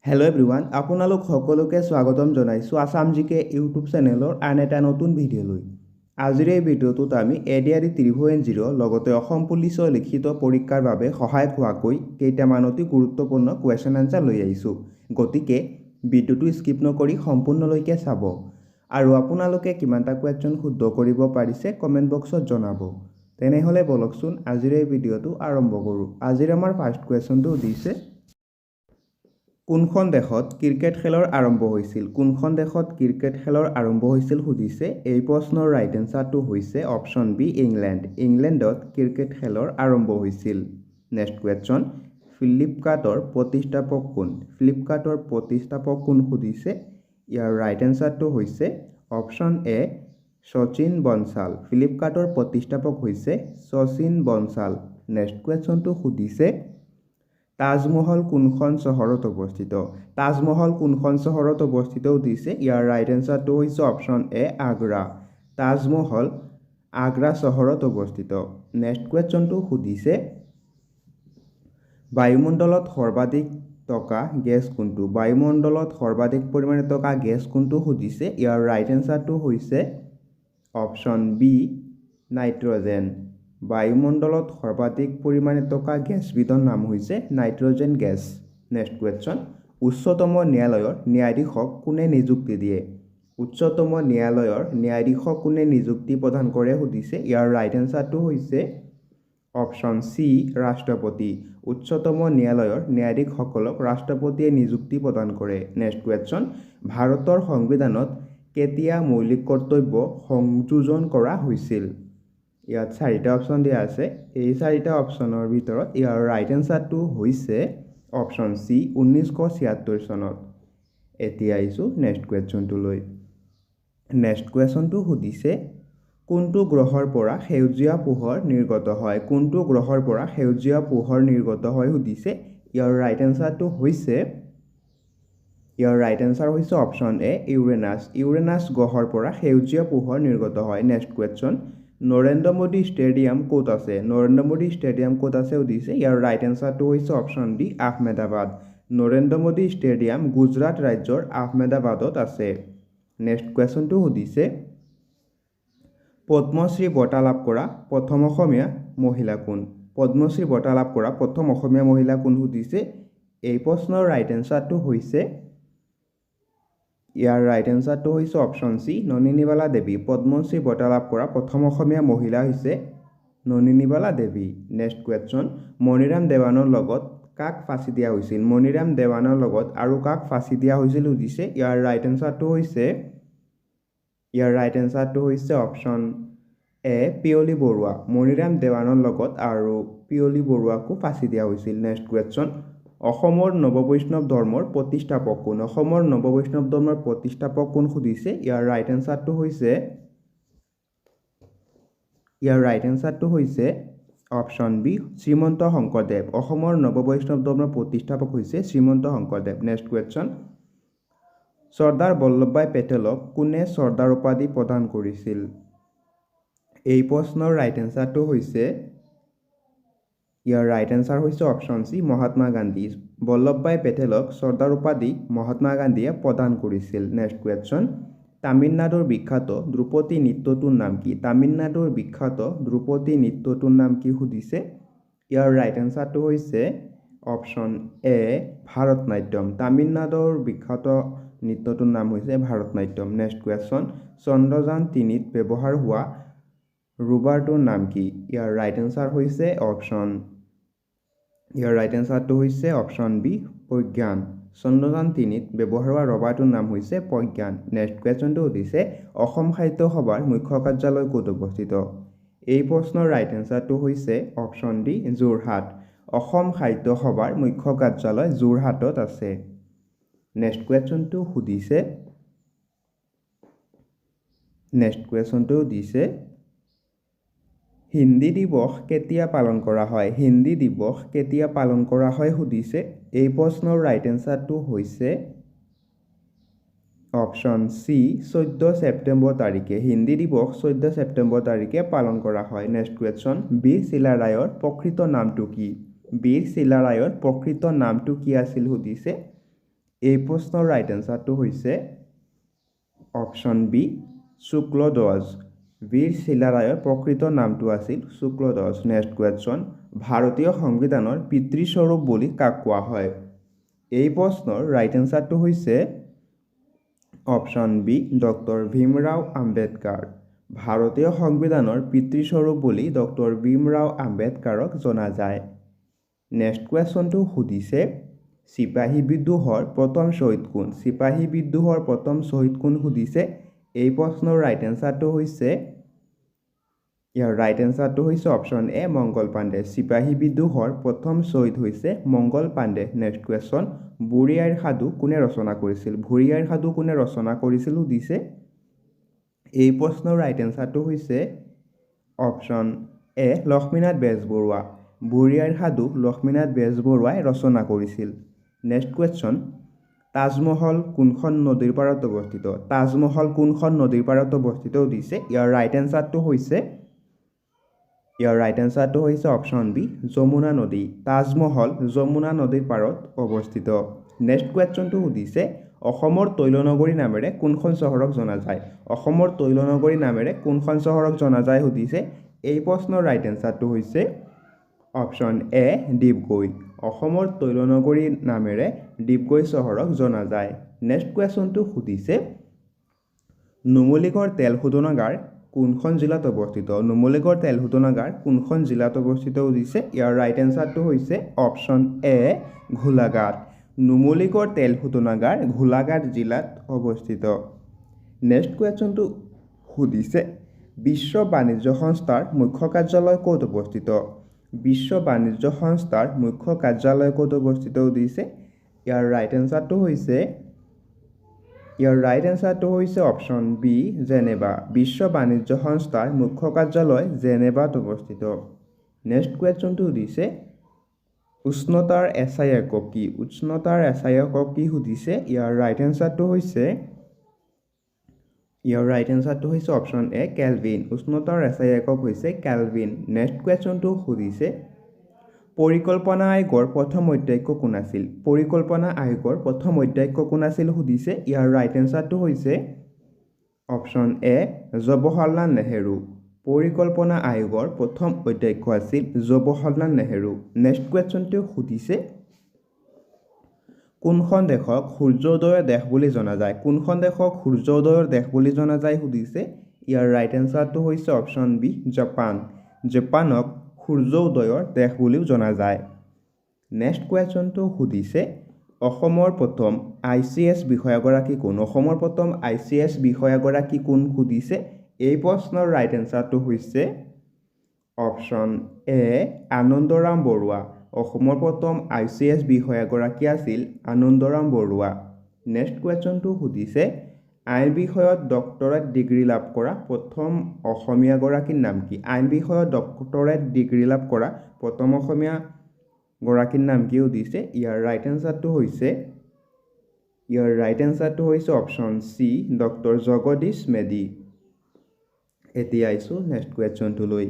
Hello' everyone, আপোনালোক সকলোকে স্বাগতম জনাইছোঁ আছাম জিকে ইউটিউব চেনেলৰ আন এটা নতুন ভিডিঅ'লৈ। আজিৰ এই ভিডিঅ'টোত আমি এডিআৰই ত্ৰিভুৱন 0 লগতে অসম পুলিচৰ লিখিত পৰীক্ষাৰ বাবে সহায়ক হোৱাকৈ কেইটামান অতি গুৰুত্বপূৰ্ণ কুৱেশ্যন আনচাৰ লৈ আহিছোঁ। গতিকে ভিডিঅ'টো স্কিপ নকৰি সম্পূৰ্ণলৈকে চাব আৰু আপোনালোকে কিমানটা কুৱেশ্যন শুদ্ধ কৰিব পাৰিছে কমেণ্ট বক্সত জনাব। তেনেহ'লে বলকচোন আজিৰ এই ভিডিঅ'টো আৰম্ভ কৰোঁ। আজিৰ আমাৰ ফাৰ্ষ্ট কুৱেশ্যনটো সুধিছে, কোনখন দেশত ক্ৰিকেট খেলৰ আৰম্ভ হৈছিল? কোনখন দেশত ক্ৰিকেট খেলৰ আৰম্ভ হৈছিল সুধিছে। এই প্ৰশ্নৰ ৰাইট এনচাৰটো হৈছে অপশ্যন বি, ইংলেণ্ড। ইংলেণ্ডত ক্ৰিকেট খেলৰ আৰম্ভ হৈছিল। নেক্সট কুৱেশ্যন, ফ্লিপকাৰ্টৰ প্ৰতিষ্ঠাপক কোন? ফ্লিপকাৰ্টৰ প্ৰতিষ্ঠাপক কোন সুধিছে। ইয়াৰ ৰাইট এনচাৰটো হৈছে অপশ্যন এ, শচীন বনচাল। ফ্লিপকাৰ্টৰ প্ৰতিষ্ঠাপক হৈছে শচীন বনচাল। নেক্সট কুৱেশ্যনটো সুধিছে, তাজমহল কোনখন চহৰত অৱস্থিত? তাজমহল কোনখন চহৰত অৱস্থিত সুধিছে। ইয়াৰ ৰাইট এনচাৰটো হৈছে অপশ্যন এ, আগ্ৰা। তাজমহল আগ্ৰা চহৰত অৱস্থিত। নেক্সট কুৱেশ্যনটো সুধিছে, বায়ুমণ্ডলত সৰ্বাধিক থকা গেছ কোনটো? বায়ুমণ্ডলত সৰ্বাধিক পৰিমাণে থকা গেছ কোনটো সুধিছে। ইয়াৰ ৰাইট এনচাৰটো হৈছে অপশ্যন বি, নাইট্ৰজেন। বায়ুমণ্ডলত সৰ্বাধিক পৰিমাণে থকা গেছবিধৰ নাম হৈছে নাইট্ৰজেন গেছ। নেক্সট কুৱেশ্যন, উচ্চতম ন্যায়ালয়ৰ ন্যায়াধীশক কোনে নিযুক্তি দিয়ে? উচ্চতম ন্যায়ালয়ৰ ন্যায়াধীশক কোনে নিযুক্তি প্ৰদান কৰে সুধিছে। ইয়াৰ ৰাইট এনচাৰটো হৈছে অপশ্যন চি, ৰাষ্ট্ৰপতি। উচ্চতম ন্যায়ালয়ৰ ন্যায়াধীশসকলক ৰাষ্ট্ৰপতিয়ে নিযুক্তি প্ৰদান কৰে। নেক্সট কুৱেশ্যন, ভাৰতৰ সংবিধানত কেতিয়া মৌলিক কৰ্তব্য সংযোজন কৰা হৈছিল? ইয়াত চাৰিটা অপশ্যন দিয়া আছে। এই চাৰিটা অপশ্যনৰ ভিতৰত ইয়াৰ ৰাইট এনচাৰটো হৈছে অপশ্যন চি, 1976 চনত। এতিয়া আহিছোঁ নেক্সট কুৱেশ্যনটোলৈ। নেক্সট কুৱেশ্যনটো সুধিছে, কোনটো গ্ৰহৰ পৰা সেউজীয়া পোহৰ নিৰ্গত হয়? কোনটো গ্ৰহৰ পৰা সেউজীয়া পোহৰ নিৰ্গত হয় সুধিছে। ইয়াৰ ৰাইট এনচাৰটো হৈছে অপশ্যন এ, ইউৰেনাছ। ইউৰেনাছ গ্ৰহৰ পৰা সেউজীয়া পোহৰ নিৰ্গত হয়। Next question, Narendra Modi stadium ক'ত আছে? নৰেন্দ্ৰ মোদী ষ্টেডিয়াম ক'ত আছে সুধিছে। ইয়াৰ ৰাইট এনচাৰটো হৈছে option D, Ahmedabad. Narendra Modi stadium Gujarat ৰাজ্যৰ আহমেদাবাদত আছে। নেক্সট কুৱেশ্যনটো সুধিছে, পদ্মশ্ৰী বঁটা লাভ কৰা প্ৰথম অসমীয়া মহিলা কোন? পদ্মশ্ৰী বঁটা লাভ কৰা প্ৰথম অসমীয়া মহিলা কোন সুধিছে। এই প্ৰশ্নৰ ৰাইট এনচাৰটো হৈছে অপশ্যন চি, নলিনীবালা দেৱী। পদ্মশ্ৰী বঁটা লাভ কৰা প্ৰথম অসমীয়া মহিলা হৈছে নলিনীবালা দেৱী। নেক্সট কুৱেশ্যন, মণিৰাম দেৱানৰ লগত কাক ফাঁচি দিয়া হৈছিল? মণিৰাম দেৱানৰ লগত আৰু কাক ফাঁচি দিয়া হৈছিল সুধিছে। ইয়াৰ ৰাইট এনচাৰটো হৈছে অপশ্যন এ, পিয়লি বৰুৱা। মণিৰাম দেৱানৰ লগত আৰু পিয়লি বৰুৱাকো ফাঁচি দিয়া হৈছিল। নেক্সট কুৱেশ্যন, অসমৰ নৱবৈষ্ণৱ ধৰ্মৰ প্ৰতিষ্ঠাপক কোন? অসমৰ নৱবৈষ্ণৱ ধৰ্মৰ প্ৰতিষ্ঠাপক কোন সুধিছে। ইয়াৰ ৰাইট এনচাৰটো হৈছে অপশ্যন বি, শ্ৰীমন্ত শংকৰদেৱ। অসমৰ নৱবৈষ্ণৱ ধৰ্মৰ প্ৰতিষ্ঠাপক হৈছে শ্ৰীমন্ত শংকৰদেৱ। নেক্সট কুৱেশ্যন, চৰ্দাৰ বল্লভভাই পেটেলক কোনে চৰ্দাৰ উপাধি প্ৰদান কৰিছিল? এই প্ৰশ্নৰ ৰাইট এনচাৰটো হৈছে অপশ্যন চি, মহাত্মা গান্ধী। বল্লভভাই পেটেলক চৰ্দাৰ উপাধি মহাত্মা গান্ধীয়ে প্ৰদান কৰিছিল। নেক্সট কুৱেশ্যন, তামিলনাডুৰ বিখ্যাত ধ্ৰুপদী নৃত্যটোৰ নাম কি? তামিলনাডুৰ বিখ্যাত ধ্ৰুপদী নৃত্যটোৰ নাম কি সুধিছে। ইয়াৰ ৰাইট এনচাৰটো হৈছে অপশ্যন এ, ভাৰত নাট্যম। তামিলনাডুৰ বিখ্যাত নৃত্যটোৰ নাম হৈছে ভাৰত নাট্যম। নেক্সট কুৱেশ্যন, চন্দ্ৰযান 3ত ব্যৱহাৰ হোৱা ৰোভাৰটোৰ নাম কি? ইয়াৰ ৰাইট এনচাৰটো হৈছে অপশ্যন বি, প্ৰজ্ঞান। চন্দ্ৰযান 3ত ব্যৱহাৰ হোৱা ৰভাৰটোৰ নাম হৈছে প্ৰজ্ঞান। নেক্সট কুৱেশ্যনটো সুধিছে, অসম সাহিত্য সভাৰ মুখ্য কাৰ্যালয় ক'ত অৱস্থিত? এই প্ৰশ্নৰ ৰাইট এনচাৰটো হৈছে অপশ্যন ডি, যোৰহাট। অসম সাহিত্য সভাৰ মুখ্য কাৰ্যালয় যোৰহাটত আছে। নেক্সট কুৱেশ্যনটো সুধিছে, হিন্দী দিৱস কেতিয়া পালন কৰা হয়? হিন্দী দিৱস কেতিয়া পালন কৰা হয় সুধিছে। এই প্ৰশ্নৰ ৰাইট এনচাৰটো হৈছে অপশ্যন চি, 14 ছেপ্টেম্বৰ তাৰিখে। হিন্দী দিৱস 14 ছেপ্টেম্বৰ তাৰিখে পালন কৰা হয়। নেক্সট কুৱেশ্যন, বীৰ চিলাৰায়ৰ প্ৰকৃত নামটো কি? বীৰ চিলাৰায়ৰ প্ৰকৃত নামটো কি আছিল সুধিছে। এই প্ৰশ্নৰ ৰাইট এনচাৰটো হৈছে অপশ্যন বি শুক্লধ্বজ। বীৰ চিলাৰায়ৰ প্ৰকৃত নামটো আছিল শুক্লধ্বজ। নেক্সট কুৱেশ্যন, ভাৰতীয় সংবিধানৰ পিতৃস্বৰূপ বুলি কাক কোৱা হয়? এই প্ৰশ্নৰ ৰাইট এনচাৰটো হৈছে option B doctor Bhimrao Ambedkar. ভাৰতীয় সংবিধানৰ পিতৃস্বৰূপ বুলি ডক্টৰ ভীমৰাও আম্বেদকাৰক জনা যায়। নেক্সট কুৱেশ্যনটো সুধিছে চিপাহী বিদ্ৰোহৰ প্ৰথম শ্বহীদ কোন? চিপাহী বিদ্ৰোহৰ প্ৰথম শ্বহীদ কোন সুধিছে। এই প্ৰশ্নৰ ৰাইট এনচাৰটো হৈছে অপশ্যন এ মংগল পাণ্ডে। চিপাহী বিদ্ৰোহৰ প্ৰথম শ্বহীদ হৈছে মংগল পাণ্ডে। নেক্সট কুৱেশ্যন, বুঢ়ী আইৰ সাধু কোনে ৰচনা কৰিছিল? বুঢ়ী আইৰ সাধু কোনে ৰচনা কৰিছিল সুধিছে। এই প্ৰশ্নৰ ৰাইট এনচাৰটো হৈছে অপশ্যন এ লক্ষ্মীনাথ বেজবৰুৱা। বুঢ়ী আইৰ সাধু লক্ষ্মীনাথ বেজবৰুৱাই ৰচনা কৰিছিল। নেক্সট কুৱেশ্যন, তাজমহল কোনখন নদীৰ পাৰত অৱস্থিত? তাজমহল কোনখন নদীৰ পাৰত অৱস্থিত সুধিছে। ইয়াৰ ৰাইট এনচাৰটো হৈছে অপশ্যন বি যমুনা নদী। তাজমহল যমুনা নদীৰ পাৰত অৱস্থিত। নেক্সট কুৱেশ্যনটো সুধিছে অসমৰ তৈলনগৰী নামেৰে কোনখন চহৰক জনা যায়? অসমৰ তৈলনগৰী নামেৰে কোনখন চহৰক জনা যায় সুধিছে। এই প্ৰশ্নৰ ৰাইট এনচাৰটো হৈছে অপশ্যন এ ডিগবৈ। অসমৰ তৈলনগৰী নামেৰে ডিগবৈ চহৰক জনা যায়। নেক্সট কুৱেশ্যনটো সুধিছে নুমলীগড় তেল শোধনাগাৰ কোনখন জিলাত অৱস্থিত? নুমলীগড় তেল শোধনাগাৰ কোনখন জিলাত অৱস্থিত সুধিছে। ইয়াৰ ৰাইট এনচাৰটো হৈছে অপশ্যন এ গোলাঘাট। নুমলীগড় তেল শোধনাগাৰ গোলাঘাট জিলাত অৱস্থিত। নেক্সট কুৱেশ্যনটো সুধিছে বিশ্ব বাণিজ্য সংস্থাৰ মুখ্য কাৰ্যালয় ক'ত অৱস্থিত? বিশ্ব বাণিজ্য সংস্থাৰ মুখ্য কাৰ্যালয় ক'ত অৱস্থিত সুধিছে। ইয়াৰ ৰাইট এনচাৰটো হৈছে অপশ্যন বি জেনেভা। বিশ্ব বাণিজ্য সংস্থাৰ মুখ্য কাৰ্যালয় জেনেভাত অৱস্থিত। নেক্সট কুৱেশ্যনটো সুধিছে উষ্ণতাৰ এছআই একক কি? উষ্ণতাৰ এছআই একক কি সুধিছে। ইয়াৰ ৰাইট এনচাৰটো হৈছে অপশ্যন এ কেলভিন। উষ্ণতাৰ এছআই একক হৈছে কেলভিন। নেক্সট কুৱেশ্যনটো সুধিছে পৰিকল্পনা আয়োগৰ প্ৰথম অধ্যক্ষ কোন আছিল? পৰিকল্পনা আয়োগৰ প্ৰথম অধ্যক্ষ কোন আছিল সুধিছে। ইয়াৰ ৰাইট এনচাৰটো হৈছে অপশ্যন এ জৱাহৰলাল নেহেৰু। পৰিকল্পনা আয়োগৰ প্ৰথম অধ্যক্ষ আছিল জৱাহৰলাল নেহেৰু। নেক্সট কুৱেশ্যনটো সুধিছে কোনখন দেশক সূৰ্যোদয়ৰ দেশ বুলি জনা যায়? কোনখন দেশক সূৰ্যোদয়ৰ দেশ বুলি জনা যায় সুধিছে। ইয়াৰ ৰাইট এনচাৰটো হৈছে অপশ্যন বি জাপান। জাপানক সূৰ্যোদয়ৰ দেশ বুলিও জনা যায়। নেক্সট কুৱেশ্যনটো সুধিছে অসমৰ প্ৰথম ICS বিষয়াগৰাকী কোন? অসমৰ প্ৰথম ICS বিষয়াগৰাকী কোন সুধিছে। এই প্ৰশ্নৰ ৰাইট এনচাৰটো হৈছে অপশ্যন এ আনন্দৰাম বৰুৱা। অসমৰ প্ৰথম ICS বিষয়াগৰাকী আছিল আনন্দৰাম বৰুৱা। নেক্সট কুৱেশ্যনটো সুধিছে আইন বিষয়ত ডক্টৰেট ডিগ্ৰী লাভ কৰা প্ৰথম অসমীয়াগৰাকীৰ নাম কি? আইন বিষয়ত ডক্টৰেট ডিগ্ৰী লাভ কৰা প্ৰথম অসমীয়াগৰাকীৰ নাম কি সুধিছে। ইয়াৰ ৰাইট এনচাৰটো হৈছে option C doctor Jagadish Medhi. এতিয়া আহিছোঁ নেক্সট কুৱেশ্যনটোলৈ।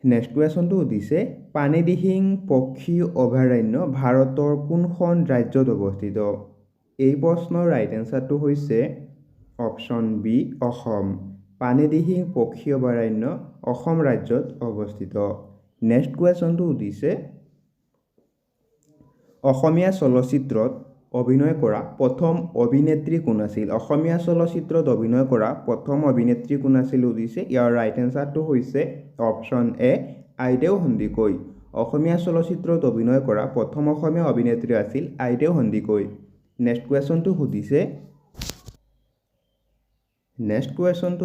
নেক্সট কুৱেশ্যনটো সুধিছে পানীদিহিং পক্ষী অভয়াৰণ্য ভাৰতৰ কোনখন ৰাজ্যত অৱস্থিত? এই প্ৰশ্নৰ ৰাইট এনচাৰটো হৈছে অপশ্যন বি অসম। পানীদিহিং পক্ষী অভয়াৰণ্য অসম ৰাজ্যত অৱস্থিত। নেক্সট কুৱেশ্যনটো সুধিছে অসমীয়া চলচ্চিত্ৰত অভিনয় কৰা প্ৰথম অভিনেত্ৰী কোন আছিল? অসমীয়া চলচ্চিত্ৰত অভিনয় কৰা প্ৰথম অভিনেত্ৰী কোন আছিল সুধিছে। ইয়াৰ ৰাইট এনচাৰটো হৈছে অপশ্যন এ আইদেউ সন্দিকৈ। অসমীয়া চলচ্চিত্ৰত অভিনয় কৰা প্ৰথম অসমীয়া অভিনেত্ৰী আছিল আইদেউ সন্দিকৈ। নেক্সট কুৱেশ্যনটো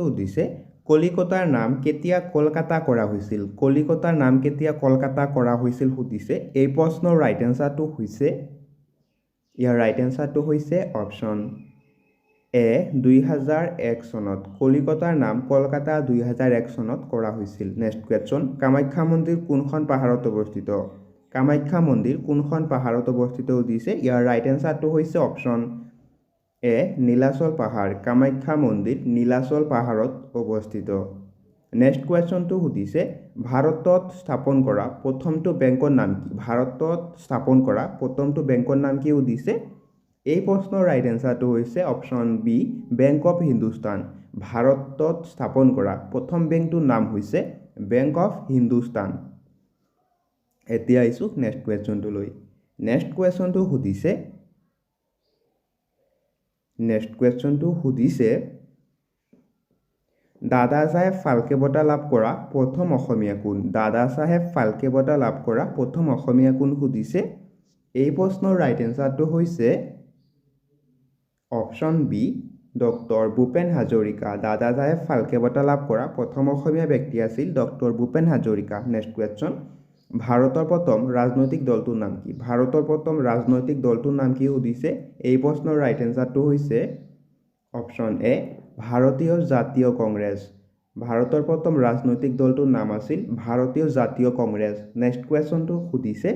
সুধিছে কলিকতাৰ নাম কেতিয়া কলকাতা কৰা হৈছিল? কলিকতাৰ নাম কেতিয়া কলকাতা কৰা হৈছিল সুধিছে। এই প্ৰশ্নৰ ৰাইট এনচাৰটো হৈছে অপশ্যন এ 2001 চনত। কলিকতাৰ নাম কলকাতা 2001 চনত কৰা হৈছিল। নেক্সট কুৱেশ্যন কামাখ্যা মন্দিৰ কোনখন পাহাৰত অৱস্থিত? কামাখ্যা মন্দিৰ কোনখন পাহাৰত অৱস্থিত সুধিছে। ইয়াৰ ৰাইট এনচাৰটো হৈছে অপশ্যন এ নীলাচল পাহাৰ। কামাখ্যা মন্দিৰ নীলাচল পাহাৰত অৱস্থিত। নেক্সট কুৱেশ্যনটো সুধিছে ভাৰতত স্থাপন কৰা প্ৰথমটো বেংকৰ নাম কি? ভাৰতত স্থাপন কৰা প্ৰথমটো বেংকৰ নাম কি সুধিছে। এই প্ৰশ্নৰ ৰাইট এনচাৰটো হৈছে option B bank of Hindustan. ভাৰতত স্থাপন কৰা প্ৰথম বেংকটোৰ নাম হৈছে বেংক অফ হিন্দুস্তান। এতিয়া আহিছোঁ নেক্সট কুৱেশ্যনটোলৈ। নেক্সট কুৱেশ্যনটো সুধিছে দাদা চাহেব ফাল্কে বঁটা লাভ কৰা প্ৰথম অসমীয়া কোন? দাদা চাহেব ফাল্কে বঁটা লাভ কৰা প্ৰথম অসমীয়া কোন সুধিছে। এই প্ৰশ্নৰ ৰাইট এনচাৰটো হৈছে option B doctor Bhupen Hazarika. Dada Saheb Phalke বঁটা লাভ কৰা প্ৰথম অসমীয়া ব্যক্তি আছিল doctor Bhupen Hazarika. Next question. ভাৰতৰ প্ৰথম ৰাজনৈতিক দলটোৰ নাম কি? ভাৰতৰ প্ৰথম ৰাজনৈতিক দলটোৰ নাম কি সুধিছে। এই প্ৰশ্নৰ ৰাইট এনচাৰটো হৈছে অপশ্যন এ ভাৰতীয় জাতীয় কংগ্ৰেছ। ভাৰতৰ প্ৰথম ৰাজনৈতিক দলটোৰ নাম আছিল ভাৰতীয় জাতীয় কংগ্ৰেছ। নেক্সট কুৱেশ্যনটো সুধিছে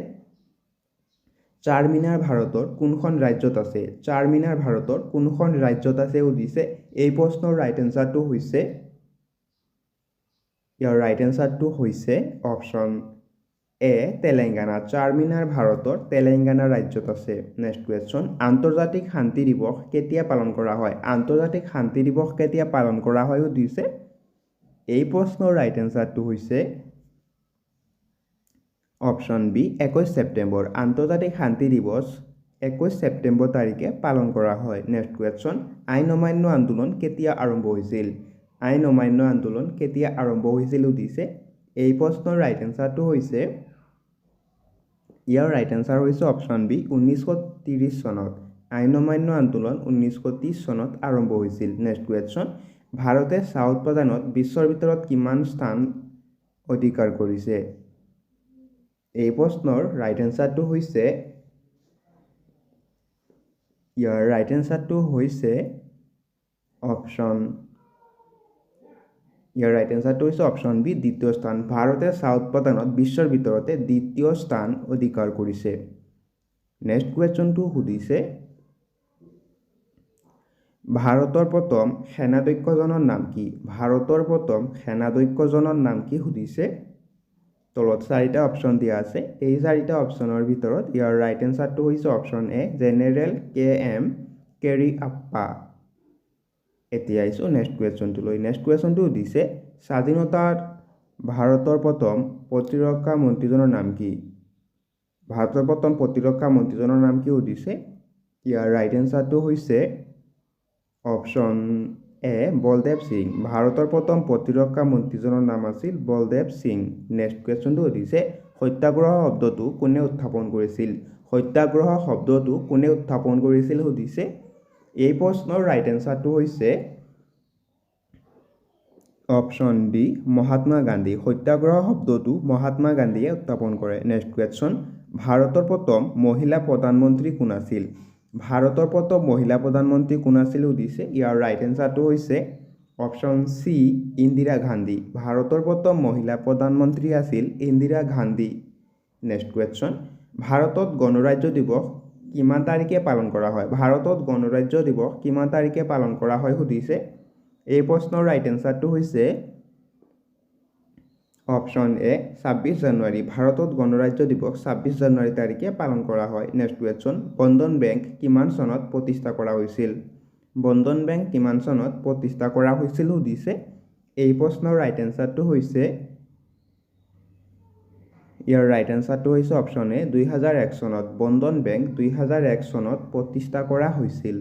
চাৰমিনাৰ ভাৰতৰ কোনখন ৰাজ্যত আছে? চাৰমিনাৰ ভাৰতৰ কোনখন ৰাজ্যত আছে সুধিছে। এই প্ৰশ্নৰ ৰাইট এনচাৰটো হৈছে অপশ্যন এ তেলেংগানা। চাৰমিনাৰ ভাৰতৰ তেলেংগানা ৰাজ্যত আছে। Next question. আন্তৰ্জাতিক শান্তি দিৱস কেতিয়া পালন কৰা হয়? আন্তৰ্জাতিক শান্তি দিৱস কেতিয়া পালন কৰা হয় সুধিছে। এই প্ৰশ্নৰ ৰাইট এনচাৰটো হৈছে অপশ্যন বি 21 ছেপ্টেম্বৰ। আন্তৰ্জাতিক শান্তি দিৱস 21 ছেপ্টেম্বৰ তাৰিখে পালন কৰা হয়। Next question. আইন অমান্য আন্দোলন কেতিয়া আৰম্ভ হৈছিল? আইন অমান্য আন্দোলন কেতিয়া আৰম্ভ হৈছিল সুধিছে। এই প্ৰশ্নৰ ৰাইট এনচাৰটো হৈছে অপশ্যন বি 1930 চনত। আইন অমান্য আন্দোলন 1930 চনত আৰম্ভ হৈছিল। Next question. ভাৰতে চাহ উৎপাদনত বিশ্বৰ ভিতৰত কিমান স্থান অধিকাৰ কৰিছে? এই প্ৰশ্নৰ ৰাইট এনচাৰটো হৈছে অপশ্যন বি দ্বিতীয় স্থান। ভাৰতে চাহ উৎপাদনত বিশ্বৰ ভিতৰতে দ্বিতীয় স্থান অধিকাৰ কৰিছে। নেক্সট কুৱেশ্যনটো সুধিছে ভাৰতৰ প্ৰথম সেনাধ্যক্ষজনৰ নাম কি? ভাৰতৰ প্ৰথম সেনাধ্যক্ষজনৰ নাম কি সুধিছে। তলত 4টা অপশ্যন দিয়া আছে। এই 4টা অপশ্যনৰ ভিতৰত ইয়াৰ ৰাইট এনচাৰটো হৈছে অপশ্যন এ জেনেৰেল KM কেৰিআপ্পা। এতিয়া আহিছোঁ নেক্সট কুৱেশ্যনটোলৈ। নেক্সট কুৱেশ্যনটো সুধিছে স্বাধীনতাৰ ভাৰতৰ প্ৰথম প্ৰতিৰক্ষা মন্ত্ৰীজনৰ নাম কি? ভাৰতৰ প্ৰথম প্ৰতিৰক্ষা মন্ত্ৰীজনৰ নাম কি সুধিছে। ইয়াৰ ৰাইট এনচাৰটো হৈছে অপশ্যন এ বলদেৱ সিং। ভাৰতৰ প্ৰথম প্ৰতিৰক্ষা মন্ত্ৰীজনৰ নাম আছিল বলদেৱ সিং। নেক্সট কুৱেশ্যনটো সুধিছে সত্যাগ্ৰহ শব্দটো কোনে উত্থাপন কৰিছিল? সত্যাগ্ৰহ শব্দটো কোনে উত্থাপন কৰিছিল সুধিছে। এই প্ৰশ্নৰ ৰাইট এনচাৰটো হৈছে অপশ্যন বি মহাত্মা গান্ধী। সত্যাগ্ৰহ শব্দটো মহাত্মা গান্ধীয়ে উত্থাপন কৰে। Next question. ভাৰতৰ প্ৰথম মহিলা প্ৰধানমন্ত্ৰী কোন আছিল? ভাৰতৰ প্ৰথম মহিলা প্ৰধানমন্ত্ৰী কোন আছিল সুধিছে। ইয়াৰ ৰাইট এনচাৰটো হৈছে অপশ্যন চি ইন্দিৰা গান্ধী। ভাৰতৰ প্ৰথম মহিলা প্ৰধানমন্ত্ৰী আছিল ইন্দিৰা গান্ধী। Next question. ভাৰতত গণৰাজ্য দিৱস কিমান তাৰিখে পালন কৰা হয়? ভাৰতত গণৰাজ্য দিৱস কিমান তাৰিখে পালন কৰা হয় সুধিছে। এই প্ৰশ্নৰ ৰাইট এনচাৰটো হৈছে অপশ্যন এ 26 জানুৱাৰী। ভাৰতত গণৰাজ্য দিৱস 26 জানুৱাৰী তাৰিখে পালন কৰা হয়। Next question. বন্ধন বেংক কিমান চনত প্ৰতিষ্ঠা কৰা হৈছিল? বন্ধন বেংক কিমান চনত প্ৰতিষ্ঠা কৰা হৈছিল সুধিছে। এই প্ৰশ্নৰ ৰাইট এনচাৰটো হৈছে অপশ্যন এ 2001 চনত। বন্ধন বেংক 2001 চনত প্ৰতিষ্ঠা কৰা হৈছিল।